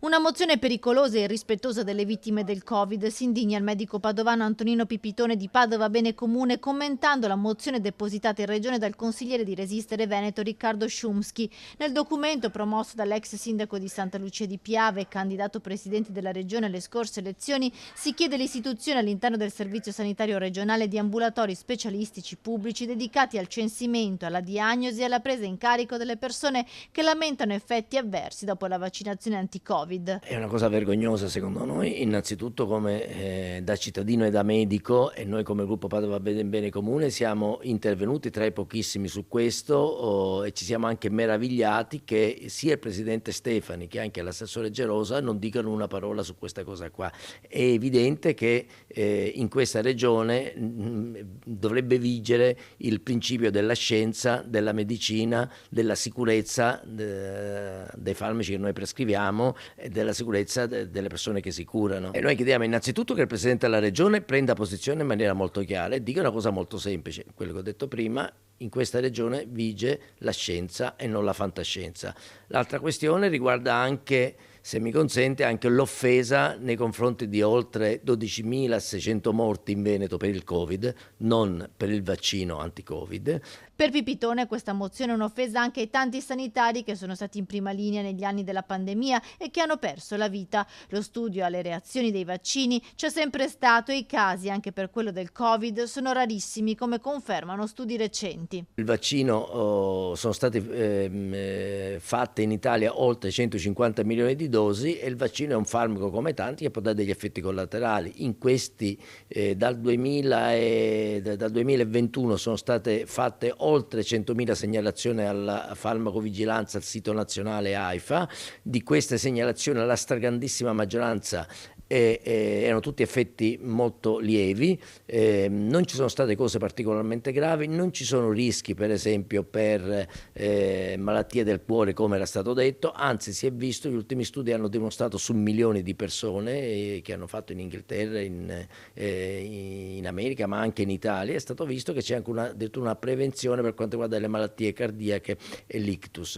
Una mozione pericolosa e irrispettosa delle vittime del Covid, si indigna il medico padovano Antonino Pipitone di Padova Bene Comune commentando la mozione depositata in regione dal consigliere di Resistere Veneto Riccardo Sciumschi. Nel documento promosso dall'ex sindaco di Santa Lucia di Piave e candidato presidente della regione alle scorse elezioni, si chiede l'istituzione all'interno del servizio sanitario regionale di ambulatori specialistici pubblici dedicati al censimento, alla diagnosi e alla presa in carico delle persone che lamentano effetti avversi dopo la vaccinazione anti-Covid. È una cosa vergognosa secondo noi, innanzitutto come da cittadino e da medico, e noi come gruppo Padova Bene Comune siamo intervenuti tra i pochissimi su questo e ci siamo anche meravigliati che sia il presidente Stefani che anche l'assessore Gerosa non dicano una parola su questa cosa qua. È evidente che in questa regione dovrebbe vigere il principio della scienza, della medicina, della sicurezza dei farmaci che noi prescriviamo e della sicurezza delle persone che si curano. E noi chiediamo innanzitutto che il Presidente della Regione prenda posizione in maniera molto chiara e dica una cosa molto semplice, quello che ho detto prima: in questa regione vige la scienza e non la fantascienza. L'altra questione riguarda anche, se mi consente, anche l'offesa nei confronti di oltre 12.600 morti in Veneto per il Covid, non per il vaccino anti-Covid. Per Pipitone questa mozione è un'offesa anche ai tanti sanitari che sono stati in prima linea negli anni della pandemia e che hanno perso la vita. Lo studio alle reazioni dei vaccini c'è sempre stato e i casi, anche per quello del Covid, sono rarissimi, come confermano studi recenti. Il vaccino sono state fatte in Italia oltre 150 milioni di dosi e il vaccino è un farmaco come tanti che può dare degli effetti collaterali. In questi dal 2021 sono state fatte oltre 100.000 segnalazioni alla farmacovigilanza al sito nazionale AIFA. Di queste segnalazioni la stragrandissima maggioranza erano tutti effetti molto lievi, non ci sono state cose particolarmente gravi, non ci sono rischi per esempio per malattie del cuore come era stato detto, anzi si è visto, gli ultimi studi hanno dimostrato su milioni di persone che hanno fatto in Inghilterra, in America ma anche in Italia, è stato visto che c'è anche addirittura una prevenzione per quanto riguarda le malattie cardiache e l'ictus.